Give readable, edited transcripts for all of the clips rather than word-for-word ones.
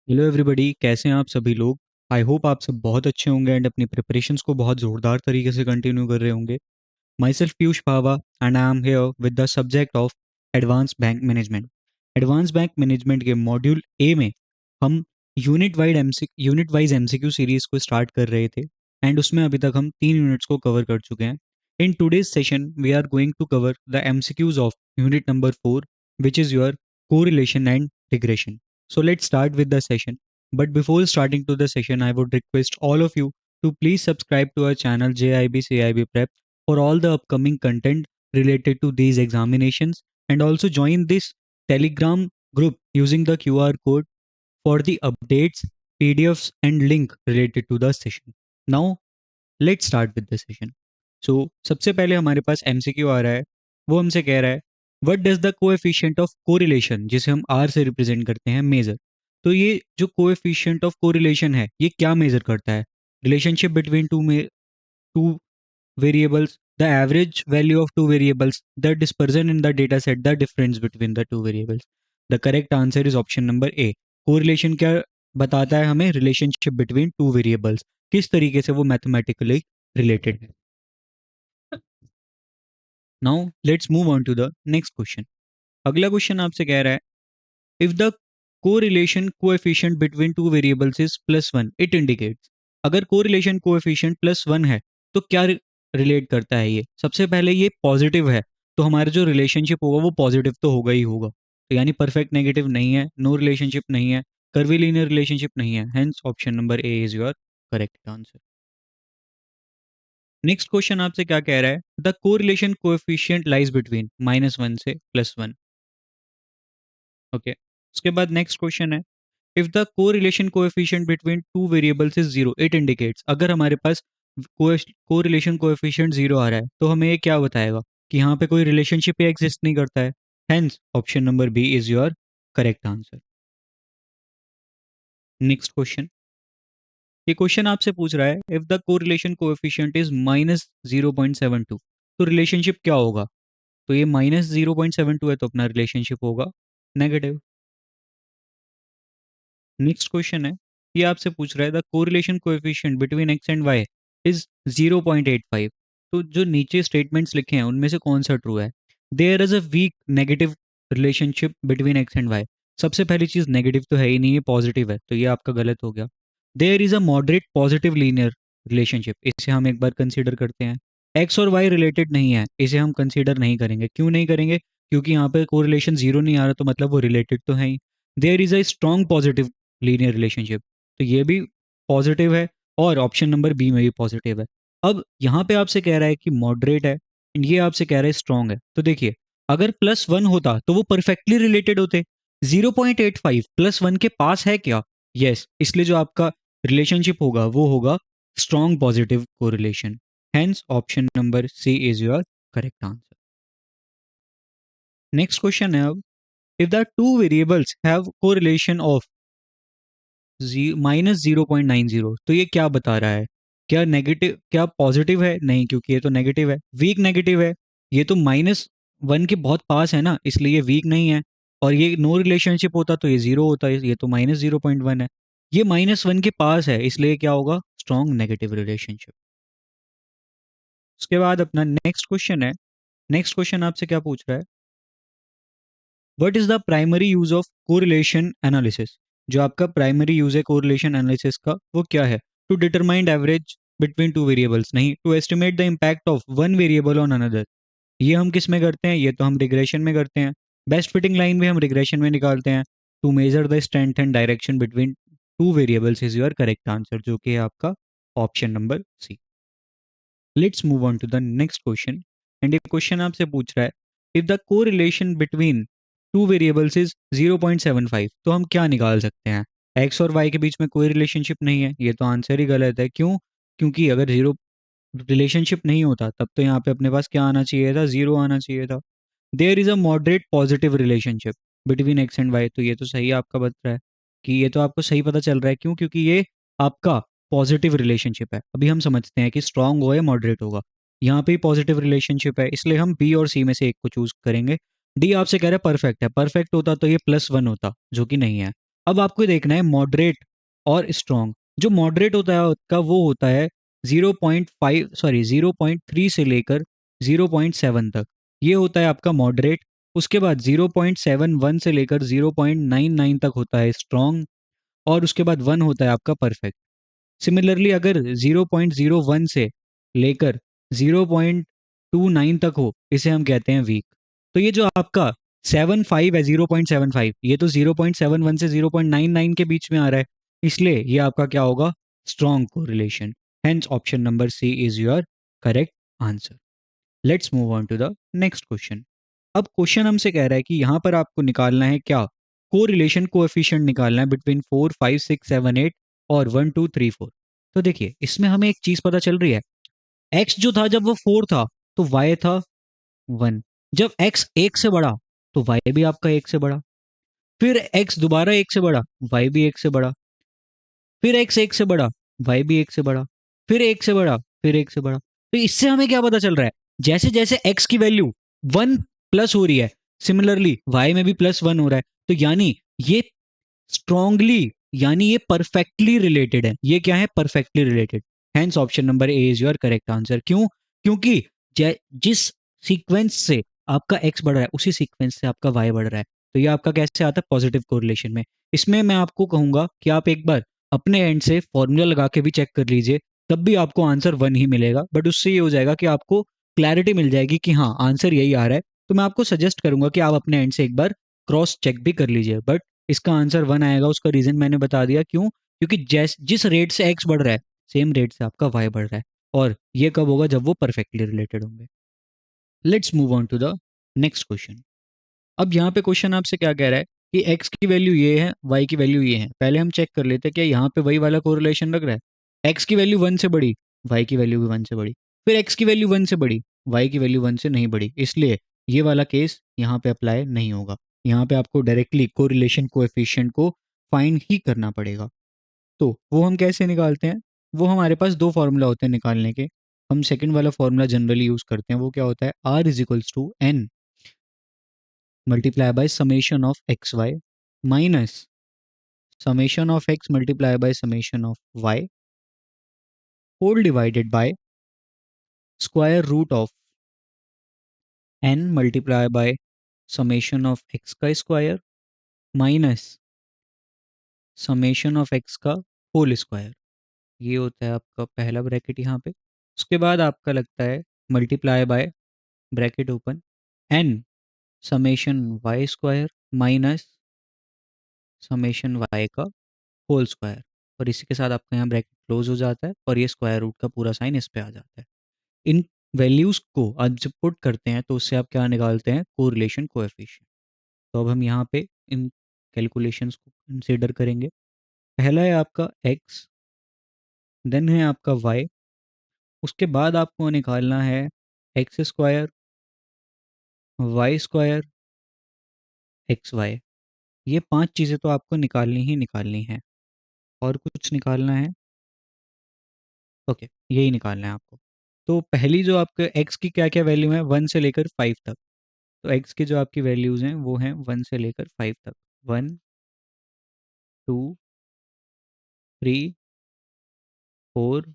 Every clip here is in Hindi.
हेलो एवरीबॉडी, कैसे हैं आप सभी लोग। आई होप आप सब बहुत अच्छे होंगे एंड अपनी प्रिपरेशंस को बहुत ज़ोरदार तरीके से कंटिन्यू कर रहे होंगे। Myself Piyush Bhava and I am here with the subject of advance bank management. Advance bank management के मॉड्यूल ए में हम यूनिट वाइज एमसीक्यू सीरीज को स्टार्ट कर रहे थे एंड उसमें अभी तक हम 3 यूनिट्स को कवर कर चुके हैं। In today's session we are going to cover the MCQs of unit number 4, which is your correlation and regression. So let's start with the session. But before starting to the session, I would request all of you to please subscribe to our channel JIB CIB Prep for all the upcoming content related to these examinations, and also join this Telegram group using the QR code for the updates, PDFs and link related to the session. Now let's start with the session. So सबसे पहले हमारे पास MCQ आ रहा है। वो हमसे कह रहा है what does the coefficient of correlation, जिसे हम R से रिप्रेजेंट करते हैं, मेजर। तो ये जो कोएफिशिएंट ऑफ कोरिलेशन है ये क्या मेजर करता है? Relationship between two variables, the average value of two variables, the dispersion in the data set, the difference between the two variables. The correct answer is option number A. Correlation क्या बताता है हमें? रिलेशनशिप बिटवीन टू वेरिएबल्स, किस तरीके से वो मैथमेटिकली रिलेटेड है। Now let's move on to the next question. अगला क्वेश्चन आपसे कह रहा है if the correlation coefficient between two variables is +1 it indicates. अगर कोरिलेशन कोएफिशिएंट +1 है तो क्या रिलेट करता है ये? सबसे पहले ये पॉजिटिव है तो हमारा जो रिलेशनशिप होगा वो पॉजिटिव तो होगा ही होगा, तो यानी परफेक्ट नेगेटिव नहीं है, नो रिलेशनशिप नहीं है, कर्वीलिनियर रिलेशनशिप नहीं है, hence option number A is your correct answer. Next question आपसे क्या कह रहा है? The correlation coefficient lies between -1 से +1। ओके, उसके बाद नेक्स्ट क्वेश्चन है if the correlation coefficient between two variables is 0 it indicates. अगर हमारे पास कोरिलेशन कोएफिशिएंट 0 आ रहा है तो हमें ये क्या बताएगा कि यहाँ पे कोई रिलेशनशिप ही एग्जिस्ट नहीं करता है, hence option number B is your correct answer. Next question, ये क्वेश्चन आपसे पूछ रहा है if the correlation coefficient is -0.72 तो रिलेशनशिप क्या होगा? तो ये -0.72 है तो अपना रिलेशनशिप होगा नेगेटिव। नेक्स्ट क्वेश्चन है, ये आपसे पूछ रहा है the correlation coefficient between X and Y is 0.85। तो जो नीचे स्टेटमेंट्स लिखे हैं उनमें से कौन सा ट्रू है? There is a weak negative relationship between X and Y. सबसे पहली चीज नेगेटिव तो है ही नहीं, ये पॉजिटिव है, तो ये आपका गलत हो गया। There is a moderate positive linear relationship, इसे हम एक बार कंसीडर करते हैं। एक्स और वाई रिलेटेड नहीं है, इसे हम कंसीडर नहीं करेंगे। क्यों नहीं करेंगे? क्योंकि यहाँ पे कोरिलेशन 0 नहीं आ रहा, तो मतलब वो रिलेटेड तो है ही। There is a strong positive linear relationship, तो ये भी पॉजिटिव है और ऑप्शन नंबर बी में भी पॉजिटिव है। अब यहाँ पे आपसे कह रहा है कि मॉडरेट है, ये आपसे कह रहा है स्ट्रॉन्ग है। तो देखिए, अगर +1 होता तो वो परफेक्टली रिलेटेड होते। 0.85 +1 के पास है क्या? यस, इसलिए जो आपका रिलेशनशिप होगा वो होगा strong positive correlation, hence option number C is your correct answer. Next question है अब, if the two variables have correlation of -0.90 तो ये क्या बता रहा है? क्या नेगेटिव, क्या पॉजिटिव है? नहीं, क्योंकि ये तो नेगेटिव है, वीक नेगेटिव है। ये तो -1 के बहुत पास है ना, इसलिए ये वीक नहीं है। और ये नो रिलेशनशिप होता तो ये 0 होता है, ये तो -0.1 है। ये -1 के पास है, इसलिए क्या होगा? Strong negative relationship. उसके बाद अपना नेक्स्ट क्वेश्चन है। नेक्स्ट क्वेश्चन आपसे क्या पूछ रहा है? What is the primary use of correlation analysis? जो आपका प्राइमरी यूज है कोरिलेशन एनालिसिस का वो क्या है? To determine average between two variables नहीं, to estimate the impact of one variable on another. ये हम किस में करते हैं? ये तो हम रिग्रेशन में करते हैं। बेस्ट फिटिंग लाइन भी हम रिग्रेशन में निकालते हैं। To measure the strength and direction between two variables is your correct answer, जो कि है आपका option number C. Let's move on to the next question, and ये क्वेश्चन आपसे पूछ रहा है if the correlation between two variables is 0.75 तो हम क्या निकाल सकते हैं? एक्स और वाई के बीच में कोई रिलेशनशिप नहीं है, ये तो आंसर ही गलत है। क्यों? क्योंकि अगर जीरो रिलेशनशिप नहीं होता तब तो यहाँ पे अपने पास क्या आना चाहिए था? 0 आना चाहिए था। There is a moderate positive relationship between X and Y, तो ये तो सही आपका बता रहा है कि ये तो आपको सही पता चल रहा है। क्यों? क्योंकि ये आपका पॉजिटिव रिलेशनशिप है। अभी हम समझते हैं कि स्ट्रांग हो या मॉडरेट होगा। यहाँ पे पॉजिटिव रिलेशनशिप है, इसलिए हम बी और सी में से एक को चूज करेंगे। डी आपसे कह रहा है परफेक्ट है, परफेक्ट होता तो ये +1 होता, जो कि नहीं है। अब आपको देखना है मॉडरेट और स्ट्रॉन्ग। जो मॉडरेट होता है उसका वो होता है 0.3 से लेकर 0.7 तक, ये होता है आपका मॉडरेट। उसके बाद 0.71 से लेकर 0.99 तक होता है स्ट्रॉन्ग, और उसके बाद 1 होता है आपका परफेक्ट। सिमिलरली अगर 0.01 से लेकर 0.29 तक हो, इसे हम कहते हैं वीक। तो ये जो आपका 75 है, 0.75, ये तो 0.71 से 0.99 के बीच में आ रहा है, इसलिए ये आपका क्या होगा, strong correlation. Hence option number C is your correct answer. Let's move on to the next question. अब क्वेश्चन हमसे कह रहा है कि यहाँ पर आपको निकालना है क्या, कोरिलेशन कोएफिशिएंट निकालना है बिटवीन 4 5 6 7 8 और 1 2 3 4। तो देखिए इसमें हमें एक चीज पता चल रही है, x जो था जब वो 4 था तो y था 1। जब x 1 से बड़ा तो y भी आपका 1 से बड़ा, फिर x दोबारा 1 से बड़ा, y भी 1 से बड़ा, फिर x 1 से बड़ा, y भी 1 से बड़ा, फिर 1 से बड़ा, फिर 1 से बड़ा। तो इससे हमें क्या पता चल रहा है, जैसे जैसे x की वैल्यू 1 प्लस हो रही है, सिमिलरली y में भी +1 हो रहा है। तो यानी ये स्ट्रांगली, यानी ये परफेक्टली रिलेटेड है। ये क्या है, perfectly related. Hence option number A is your correct answer. क्यों, क्योंकि जिस सीक्वेंस से आपका एक्स बढ़ रहा है उसी सीक्वेंस से आपका वाई बढ़ रहा है। तो ये आपका कैसे आता है, पॉजिटिव कोरिलेशन में। इसमें मैं आपको कहूंगा कि आप एक बार अपने एंड से फॉर्मूला लगा के भी चेक कर लीजिए, तब भी आपको आंसर 1 ही मिलेगा, बट उससे ये हो जाएगा कि आपको क्लैरिटी मिल जाएगी कि हाँ आंसर यही आ रहा है। तो मैं आपको सजेस्ट करूंगा कि आप अपने एंड से एक बार क्रॉस चेक भी कर लीजिए, बट इसका आंसर 1 आएगा। उसका रीजन मैंने बता दिया, क्यों, क्योंकि जिस रेट से एक्स बढ़ रहा है सेम रेट से आपका वाई बढ़ रहा है, और ये कब होगा, जब वो परफेक्टली रिलेटेड होंगे। Let's move on to the next question. अब यहाँ पे क्वेश्चन आपसे क्या कह रहा है कि x की वैल्यू ये है, y की वैल्यू ये है। पहले हम चेक कर लेते हैं कि यहाँ पे वही वाला कोरिलेशन लग रहा है, x की वैल्यू 1 से बड़ी, y की वैल्यू भी 1 से बड़ी, फिर x की वैल्यू 1 से बड़ी, y की वैल्यू 1 से नहीं बड़ी, इसलिए ये वाला केस यहाँ पे अप्लाई नहीं होगा। यहाँ पे आपको डायरेक्टली कोरिलेशन कोएफिशिएंट को फाइंड ही करना पड़ेगा। तो वो हम कैसे निकालते हैं, वो हमारे पास दो फार्मूला होते हैं निकालने के। हम सेकंड वाला फार्मूला जनरली यूज करते हैं, वो क्या होता है, r is equals to n multiply by summation of X Y minus summation of x multiply by summation of y whole divided by square root of n multiply by summation of x का square minus summation of x का होल स्क्वायर। ये होता है आपका पहला ब्रैकेट यहाँ पे। उसके बाद आपका लगता है multiply by bracket open n summation Y square minus summation Y का होल स्क्वायर, और इसी के साथ आपका यहाँ ब्रैकेट क्लोज हो जाता है और ये स्क्वायर रूट का पूरा साइन इस पे आ जाता है। इन वैल्यूज को आप जब पुट करते हैं तो उससे आप क्या निकालते हैं, कोरिलेशन कोएफिशिएंट। तो अब हम यहाँ पे इन कैलकुलेशंस को कंसीडर करेंगे। पहला है आपका x, देन है आपका y, उसके बाद आपको निकालना है X square, Y square, X Y. ये 5 चीज़ें तो आपको निकालनी ही निकालनी है। और कुछ निकालना है, ओके यही निकालना है आपको। तो पहली जो आपके x की क्या क्या वैल्यू है, 1 से लेकर 5 तक। तो x की जो आपकी वैल्यूज़ हैं वो हैं 1 से लेकर 5 तक। 1 2 3 4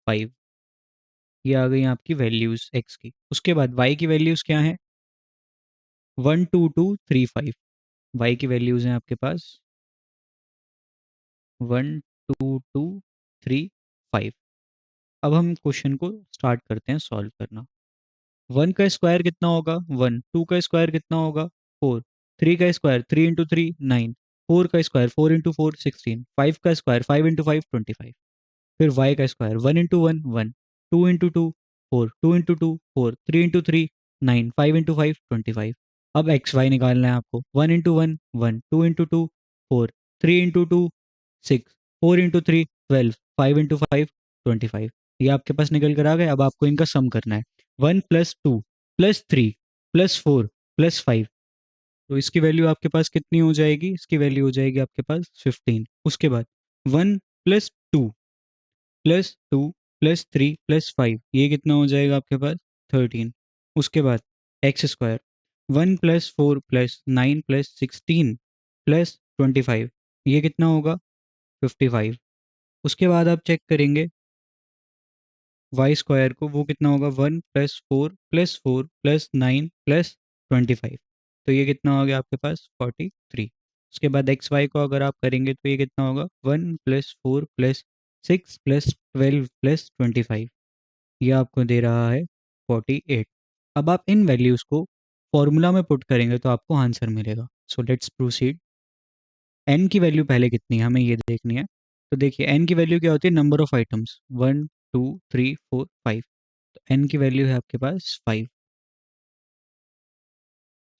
5, ये आ गई आपकी वैल्यूज़ x की। उसके बाद y की वैल्यूज़ क्या हैं, 1 2 2 3 5। y की वैल्यूज़ हैं आपके पास 1 2 2 3 5। अब हम क्वेश्चन को स्टार्ट करते हैं सॉल्व करना। 1 का स्क्वायर कितना होगा 1, 2 का स्क्वायर कितना होगा 4, 3 का स्क्वायर 3 इंटू 3 9, 4 का स्क्वायर 4 इंटू 4 16, 5 का स्क्वायर 5 इंटू 5 25। फिर y का square 1 into 1 1, 2 into 2 4, 2 into 2 4, 3 into 3 9, 5 into 5 25। अब एक्स वाई निकालना है आपको, 1 into 1 1, 2 into 2 4, 3 into 2 6, 4 into 3 12, 5 into 5 25। ये आपके पास निकल कर आ गए। अब आपको इनका सम करना है, 1 प्लस 2 प्लस 3 प्लस 4 प्लस 5। तो इसकी वैल्यू आपके पास कितनी हो जाएगी, इसकी वैल्यू हो जाएगी आपके पास 15। उसके बाद 1 प्लस 2 प्लस 2 प्लस 3 प्लस 5, ये कितना हो जाएगा आपके पास 13। उसके बाद x square 1 plus 4 plus 9 plus 16 plus 25, ये कितना होगा 55। उसके बाद आप चेक करेंगे वाई स्क्वायर को, वो कितना होगा 1 + 4 + 4 + 9 + 25, तो ये कितना हो गया आपके पास 43। उसके बाद एक्स वाई को अगर आप करेंगे तो ये कितना होगा 1 + 4 + 6 + 12 + 25, ये आपको दे रहा है 48। अब आप इन वैल्यूज़ को फॉर्मूला में पुट करेंगे तो आपको आंसर मिलेगा। So let's proceed. एन की वैल्यू पहले कितनी है हमें ये देखनी है। तो देखिए एन की वैल्यू क्या होती है, नंबर ऑफ आइटम्स 1 2 3 4 5, तो एन की वैल्यू है आपके पास 5।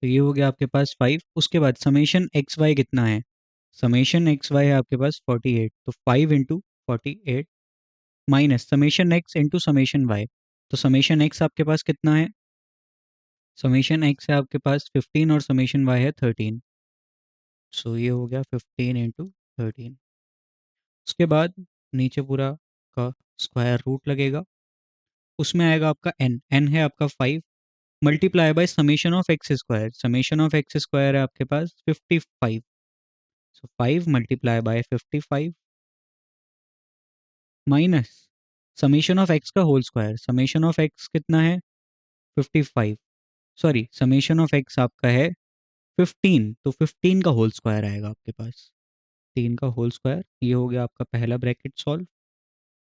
तो ये हो गया आपके पास 5। उसके बाद समेशन एक्स वाई कितना है, समेशन एक्स वाई है आपके पास 48, तो 5 × 48 minus summation X into summation Y, तो समेशन एक्स आपके पास कितना है, समेशन एक्स है आपके पास 15 और समेशन वाई है 13। सो ये हो गया 15 × 13। उसके बाद नीचे पूरा का स्क्वायर रूट लगेगा, उसमें आएगा आपका एन, एन है आपका 5 multiply by summation of X square, summation of X square है आपके पास 55, so 5 × 55 minus summation of X का whole square, summation of X कितना है 55, सॉरी समेशन ऑफ एक्स आपका है 15, तो 15 का होल स्क्वायर आएगा आपके पास, 3 का होल स्क्वायर, ये हो गया आपका पहला ब्रैकेट सॉल्व।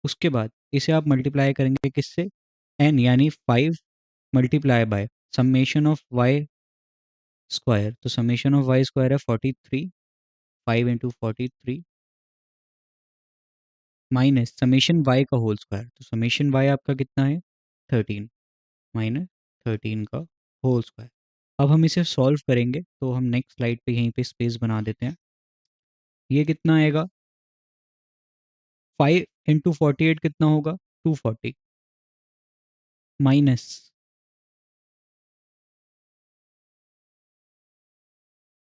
उसके बाद इसे आप मल्टीप्लाई करेंगे किससे, एन यानी 5 multiply by summation of Y square, तो समेशन ऑफ वाई स्क्वायर है 43, 5 × 43 माइनस समेशन वाई का होल स्क्वायर, तो समेशन वाई आपका कितना है 13 माइनस 13 का होल स्क्वायर। अब हम इसे सॉल्व करेंगे तो हम नेक्स्ट स्लाइड पे यहीं पे स्पेस बना देते हैं। ये कितना आएगा 5 × 48 कितना होगा 240 माइनस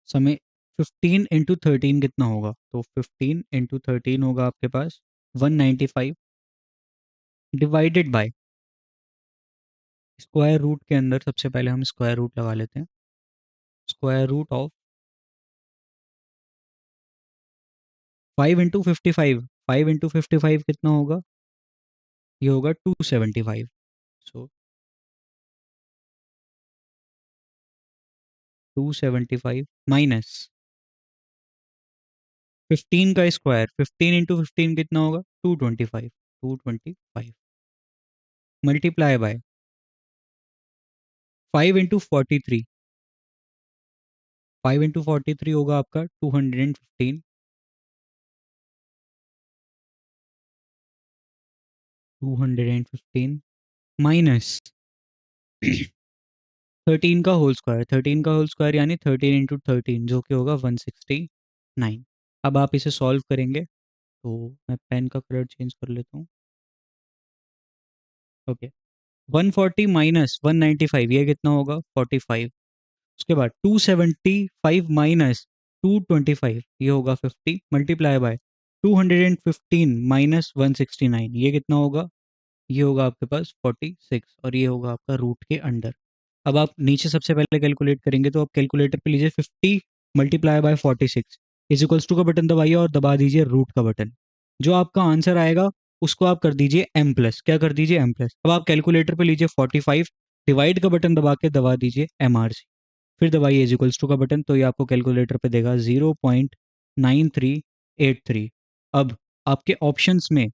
समय 15 × 13 कितना होगा, तो 15 × 13 होगा आपके पास 195 डिवाइडेड बाय स्क्वायर रूट के अंदर सबसे पहले हम स्क्वायर रूट लगा लेते हैं, स्क्वायर रूट ऑफ 5 × 55, 5 × 55 कितना होगा, ये होगा 275, सो 275 माइनस 15 का स्क्वायर, 15 × 15 कितना होगा 225, 225 मल्टीप्लाई बाय 5 × 43, 5 × 43 होगा आपका 215, 215 माइनस 13 का होल स्क्वायर, 13 का होल स्क्वायर यानी 13 × 13 जो कि होगा 169। अब आप इसे सॉल्व करेंगे तो मैं पेन का कलर चेंज कर लेता हूँ। ओके 140 माइनस 195 ये कितना होगा 45। उसके बाद 275 माइनस 225 ये होगा 50 मल्टीप्लाई बाय 215 माइनस 169 ये कितना होगा, ये होगा आपके पास 46 और ये होगा आपका रूट के अंडर। अब आप नीचे सबसे पहले कैलकुलेट करेंगे तो आप कैलकुलेटर पे लीजिए 50 multiply by 46 is equals to का बटन दबाइए और दबा दीजिए रूट का बटन, जो आपका आंसर आएगा उसको आप कर दीजिए एम प्लस, क्या कर दीजिए एम प्लस। अब आप कैलकुलेटर पे लीजिए 45 डिवाइड का बटन दबा के दबा दीजिए एम आर सी, फिर दबाइए इज इक्वल्स टू का बटन, तो ये आपको कैलकुलेटर पे देगा 0.9383। अब आपके ऑप्शंस में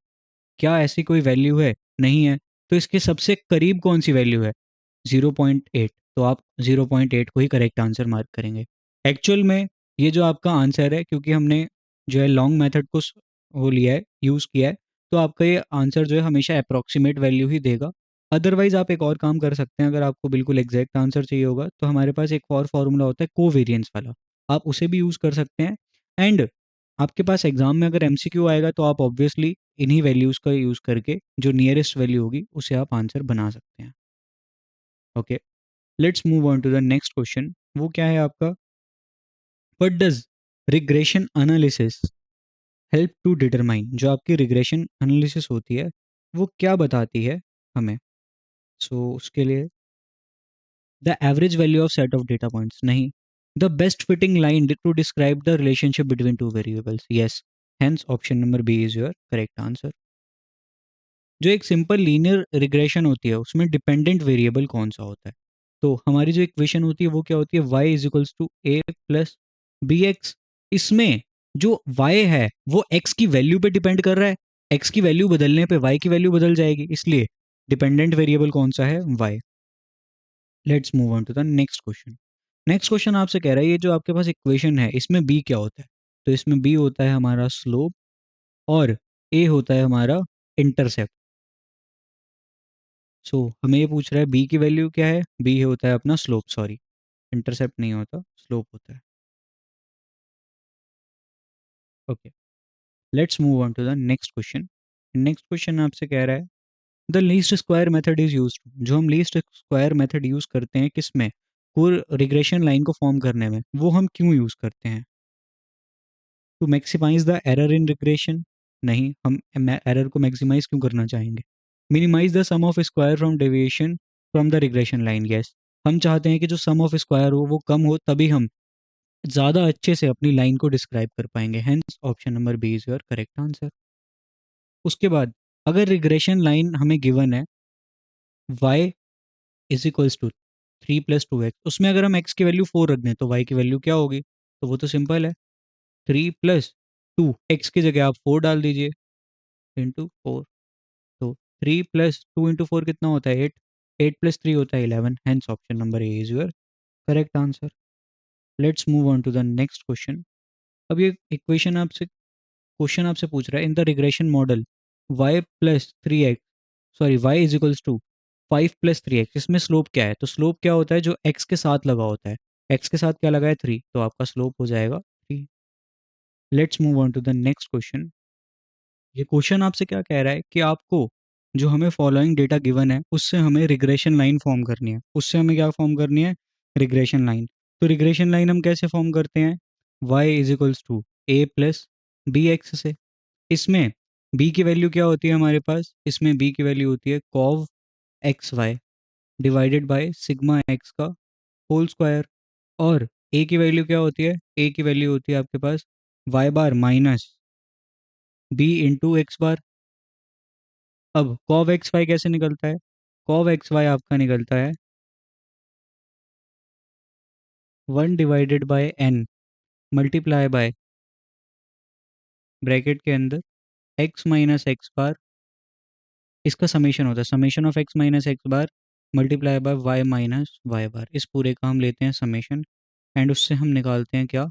क्या ऐसी कोई वैल्यू है, नहीं है, तो इसके सबसे करीब कौन सी वैल्यू है 0.8, तो आप 0.8 को ही करेक्ट आंसर मार्क करेंगे। एक्चुअल में ये जो आपका आंसर है, क्योंकि हमने जो है लॉन्ग मेथड को वो लिया है यूज़ किया है, तो आपका ये आंसर जो है हमेशा अप्रॉक्सीमेट वैल्यू ही देगा। अदरवाइज आप एक और काम कर सकते हैं, अगर आपको बिल्कुल एग्जैक्ट आंसर चाहिए होगा तो हमारे पास एक और फॉर्मूला होता है कोवेरिएंस वाला, आप उसे भी यूज़ कर सकते हैं। एंड आपके पास एग्जाम में अगर एमसीक्यू आएगा तो आप ऑब्वियसली इन्हीं वैल्यूज़ का यूज़ करके जो नियरेस्ट वैल्यू होगी उसे आप आंसर बना सकते हैं। Okay let's move on to the next question. वो क्या है आपका, what does regression analysis help to determine, जो आपकी रिग्रेशन एनालिसिस होती है वो क्या बताती है हमें। सो उसके लिए the average value of set of data points नहीं, the best fitting line to describe the relationship between two variables, yes, hence option number B is your correct answer. जो एक सिंपल लीनियर रिग्रेशन होती है उसमें डिपेंडेंट वेरिएबल कौन सा होता है? तो हमारी जो इक्वेशन होती है वो क्या होती है, y is equals to A plus B X. इसमें जो y है वो x की वैल्यू पे डिपेंड कर रहा है, x की वैल्यू बदलने पे y की वैल्यू बदल जाएगी, इसलिए डिपेंडेंट वेरिएबल कौन सा है, y। Let's move on to the next question. Next question आपसे कह रहा है ये जो आपके पास इक्वेशन है इसमें b क्या होता है? तो इसमें b होता है हमारा स्लोप और a होता है हमारा इंटरसेप्ट। हमें ये पूछ रहा है बी की वैल्यू क्या है, बी होता है अपना स्लोप, सॉरी इंटरसेप्ट नहीं होता, स्लोप होता है। Okay, let's move on to the next question. Next question आपसे कह रहा है the least square method is use, जो हम लीस्ट स्क्वायर मेथड यूज करते हैं किस में, कोई रिग्रेशन लाइन को फॉर्म करने में, वो हम क्यों यूज करते हैं? To maximize the error in regression, नहीं, हम एरर को मैक्सिमाइज क्यों करना चाहेंगे? Minimize the sum of square from deviation from the regression line, yes, हम चाहते हैं कि जो सम ऑफ स्क्वायर हो वो कम हो, तभी हम ज़्यादा अच्छे से अपनी लाइन को डिस्क्राइब कर पाएंगे, hence option number B is your correct answer. उसके बाद अगर रिग्रेशन लाइन हमें गिवन है y is equals to 3 + 2x, उसमें अगर हम x की वैल्यू 4 रख दें तो y की वैल्यू क्या होगी? तो वो तो सिंपल है, 3 + 2, x की जगह आप 4 डाल दीजिए, इंटू 4। तो 3 + 2 × 4 कितना होता है, 8, 8 + 3 होता है 11, hence option number A is your correct answer. Let's move on to the next question. अब ये इक्वेशन आपसे क्वेश्चन आपसे पूछ रहा है in the regression model y+3x, sorry y is equals to 5 + 3x, इसमें स्लोप क्या है? तो स्लोप क्या होता है जो x के साथ लगा होता है, x के साथ क्या लगा है 3, तो आपका स्लोप हो जाएगा 3। Let's move on to the next question. ये क्वेश्चन आपसे क्या कह रहा है कि आपको जो हमें फॉलोइंग डेटा गिवन है उससे हमें रिग्रेशन लाइन फॉर्म करनी है, उससे हमें क्या फॉर्म करनी है, रिग्रेशन लाइन। तो रिग्रेशन लाइन हम कैसे फॉर्म करते हैं, y is equals to A plus B X से। इसमें b की वैल्यू क्या होती है हमारे पास, इसमें b की वैल्यू होती है cov X Y divided by sigma X का होल स्क्वायर। और a की वैल्यू क्या होती है, a की वैल्यू होती है आपके पास y bar minus b into X bar. अब cov एक्स वाई कैसे निकलता है, cov एक्स वाई आपका निकलता है 1/n मल्टीप्लाई बाय ब्रैकेट के अंदर x माइनस एक्स बार, इसका समेशन होता है summation of x minus X bar multiply by y minus Y bar, इस पूरे का हम लेते हैं समेशन एंड उससे हम निकालते हैं क्या,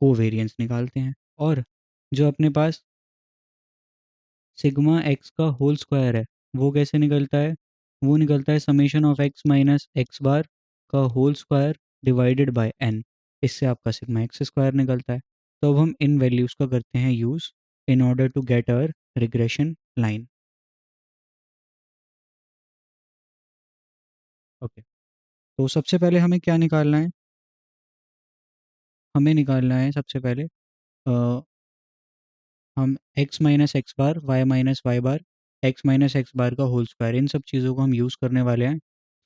कोवेरिएंस निकालते हैं। और जो अपने पास सिग्मा एक्स का होल स्क्वायर है वो कैसे निकलता है, वो निकलता है summation of x minus X bar का whole square divided by n, इससे आपका सिग्मा एक्स स्क्वायर निकलता है। तो अब हम इन वैल्यूज़ का करते हैं use in order to get our regression line. Okay, तो सबसे पहले हमें क्या निकालना है, हमें निकालना है सबसे पहले हम x माइनस एक्स बार वाई माइनस वाई बार एक्स माइनस एक्स बार का होल स्क्वायर, इन सब चीज़ों को हम यूज़ करने वाले हैं।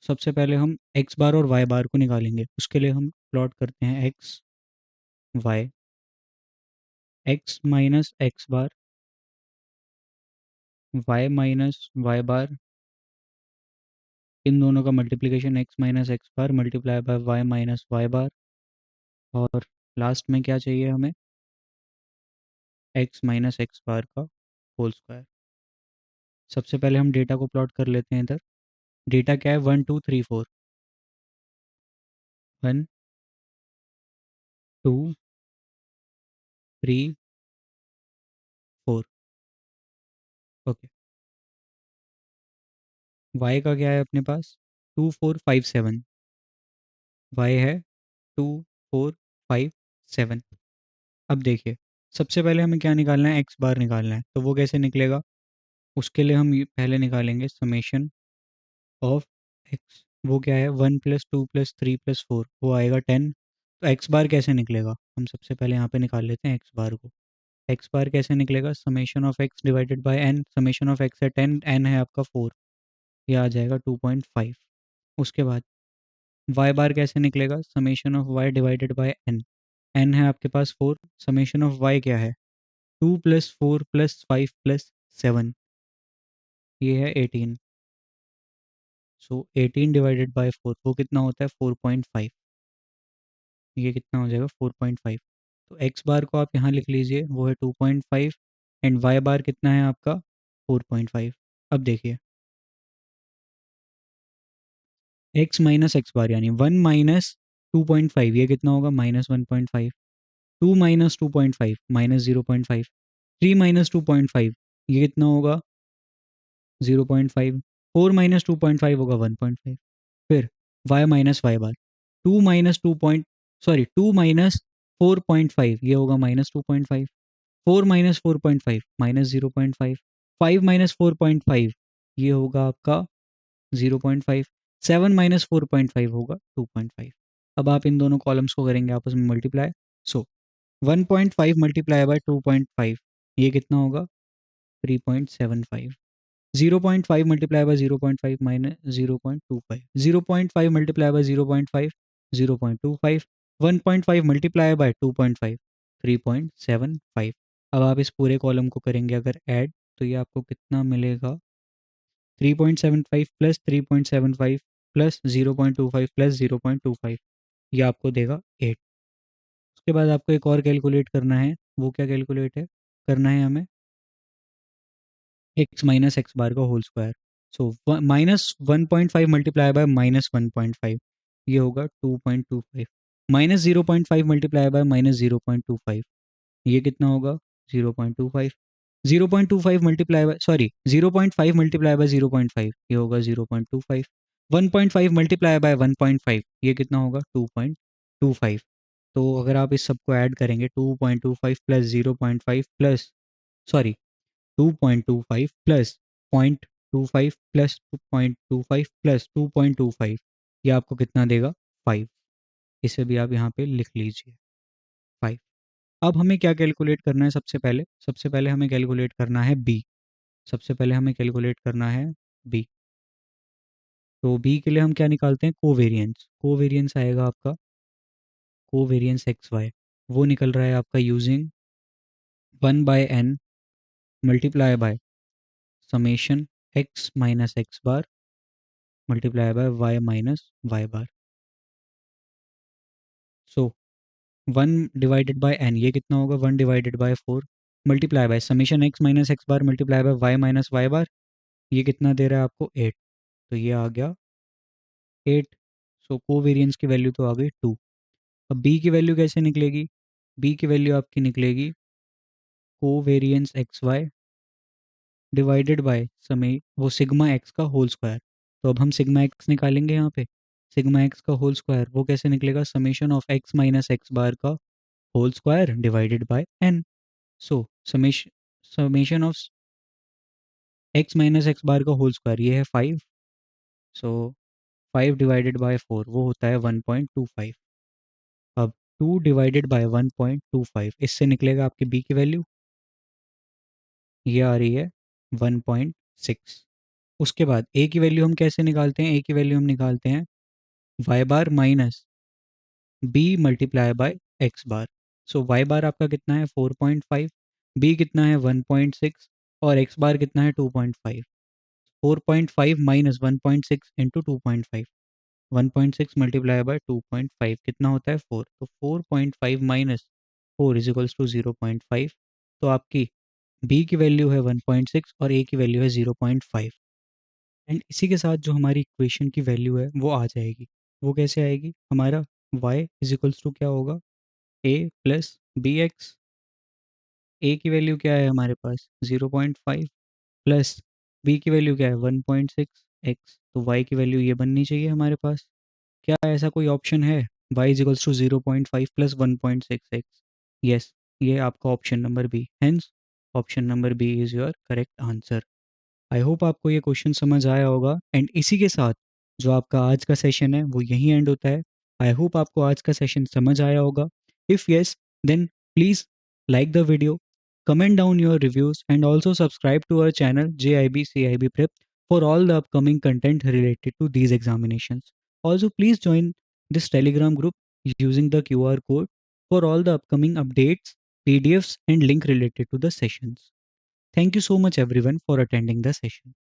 सबसे पहले हम x बार और y बार को निकालेंगे, उसके लिए हम प्लॉट करते हैं x y, x minus X bar y minus Y bar, इन दोनों का multiplication x minus X bar multiply by y minus Y bar, और लास्ट में क्या चाहिए हमें, x माइनस एक्स बार का होल स्क्वायर। सबसे पहले हम डेटा को प्लॉट कर लेते हैं इधर। डेटा क्या है, 1 2 3 4, 1 2 3 4। ओके, y का क्या है अपने पास, 2 4 5 7, y है 2 4 5 7। अब देखिए सबसे पहले हमें क्या निकालना है, एक्स बार निकालना है, तो वो कैसे निकलेगा, उसके लिए हम पहले निकालेंगे समेशन ऑफ एक्स, वो क्या है 1 + 2 + 3 + 4, वो आएगा 10। तो एक्स बार कैसे निकलेगा, हम सबसे पहले यहाँ पे निकाल लेते हैं एक्स बार को। एक्स बार कैसे निकलेगा, summation of X divided by N, summation of X है 10, एन है आपका 4, ये आ जाएगा 2.5। उसके बाद वाई बार कैसे निकलेगा, summation of Y divided by N. N है आपके पास 4, समेशन ऑफ वाई क्या है 2 प्लस 4 प्लस 5 प्लस 7, ये है 18। सो 18 डिवाइडेड बाय 4 वो कितना होता है 4.5, ये कितना हो जाएगा 4.5। तो एक्स बार को आप यहाँ लिख लीजिए, वो है 2.5 एंड वाई बार कितना है आपका 4.5। अब देखिए एक्स माइनस एक्स बार यानी 1 माइनस 2.5, ये कितना होगा -1.5। 2 माइनस 2.5 -0.5। 3 माइनस 2.5 ये कितना होगा 0.5। 4 माइनस 2.5 होगा 1.5। फिर y माइनस वाई बार 2 माइनस 2 माइनस 4.5 ये होगा -2.5। 4 माइनस 4.5 -0.5। 5 माइनस 4.5 ये होगा आपका 0.5। 7 माइनस 4.5 होगा 2.5। अब आप इन दोनों कॉलम्स को करेंगे आपस में मल्टीप्लाई। सो 1.5 मल्टीप्लाई बाय 2.5 ये कितना होगा 3.75। 0.5 multiply by 0.5 minus 0.25। 0.5 multiply by 0.5 0.25। 1.5 multiply bye 2.5 3.75। अब आप इस पूरे कॉलम को करेंगे अगर ऐड, तो ये आपको कितना मिलेगा 3.75 प्लस 3.75 प्लस 0.25 प्लस 0.25, ये आपको देगा 8। उसके बाद आपको एक और कैलकुलेट करना है, वो क्या कैलकुलेट है करना है हमें एक्स माइनस एक्स बार का whole square. So -1.5 multiply by -1.5 ये होगा 2.25। -0.5 मल्टीप्लाई बाय -0.25 ये कितना होगा 0.25। 0.25 मल्टीप्लाई बाय 0.5 मल्टीप्लाई बाय 0.5 ये होगा 0.25। 1.5 मल्टीप्लाई बाय 1.5 ये कितना होगा 2.25। तो अगर आप इस सबको ऐड करेंगे 2.25 plus 0.5 plus 2.25 plus 0.25 plus 2.25 plus 2.25 ये आपको कितना देगा 5। इसे भी आप यहाँ पे लिख लीजिए 5। अब हमें क्या कैलकुलेट करना है, सबसे पहले हमें कैलकुलेट करना है बी। सबसे पहले हमें कैलकुलेट करना है बी। तो बी के लिए हम क्या निकालते हैं कोवेरियंस। कोवेरियंस आएगा आपका कोवेरियंस एक्स वाई, वो निकल रहा है आपका using 1/n multiply by summation X minus X bar multiply by Y minus Y bar. So 1 divided by N ये कितना होगा 1 divided by 4 multiply by summation X minus X bar multiply by Y minus Y bar, ये कितना दे रहा है आपको 8। तो ये आ गया 8। सो कोवेरियंस की वैल्यू तो आ गई 2। अब बी की वैल्यू कैसे निकलेगी, बी की वैल्यू आपकी निकलेगी covariance X Y divided by समय वो सिग्मा एक्स का होल स्क्वायर। तो अब हम सिग्मा एक्स निकालेंगे यहाँ पे, सिग्मा एक्स का होल स्क्वायर वो कैसे निकलेगा summation of X minus X bar का whole square divided by N. So summation of X minus X bar का होल स्क्वायर ये है 5। सो 5 डिवाइडेड बाय 4 वो होता है 1.25। अब 2 डिवाइडेड बाय 1.25 इससे निकलेगा आपकी बी की वैल्यू, ये आ रही है 1.6। उसके बाद ए की वैल्यू हम कैसे निकालते हैं, ए की वैल्यू हम निकालते हैं Y bar minus B multiply by X bar. So Y bar आपका कितना है 4.5, बी कितना है 1.6 और एक्स बार कितना है 2.5। 4.5 माइनस 1.6 इंटू 2.5, 1.6 मल्टीप्लाई बाय 2.5 कितना होता है 4। तो 4.5 माइनस 4 इज इक्वल्स टू 0.5। तो आपकी बी की वैल्यू है 1.6 और ए की वैल्यू है 0.5। एंड इसी के साथ जो हमारी इक्वेशन की वैल्यू है वो आ जाएगी। वो कैसे आएगी, हमारा y इज इक्वल्स टू क्या होगा a प्लस बी एक्स। ए की वैल्यू क्या है हमारे पास 0.5 प्लस बी की वैल्यू क्या है 1.6 एक्स। तो y की वैल्यू ये बननी चाहिए हमारे पास। क्या ऐसा कोई ऑप्शन है y is equals to 0.5 plus 1.6 X? Yes, ये आपका option number B, hence option number B is your correct answer. I hope आपको ये क्वेश्चन समझ आया होगा एंड इसी के साथ जो आपका आज का सेशन है वो यहीं एंड होता है। आई होप आपको आज का सेशन समझ आया होगा। If yes then please like the video, comment down your reviews and also subscribe to our channel JIB CIB Prep for all the upcoming content related to these examinations. Also, please join this Telegram group using the QR code for all the upcoming updates, PDFs, and link related to the sessions. Thank you so much, everyone, for attending the session.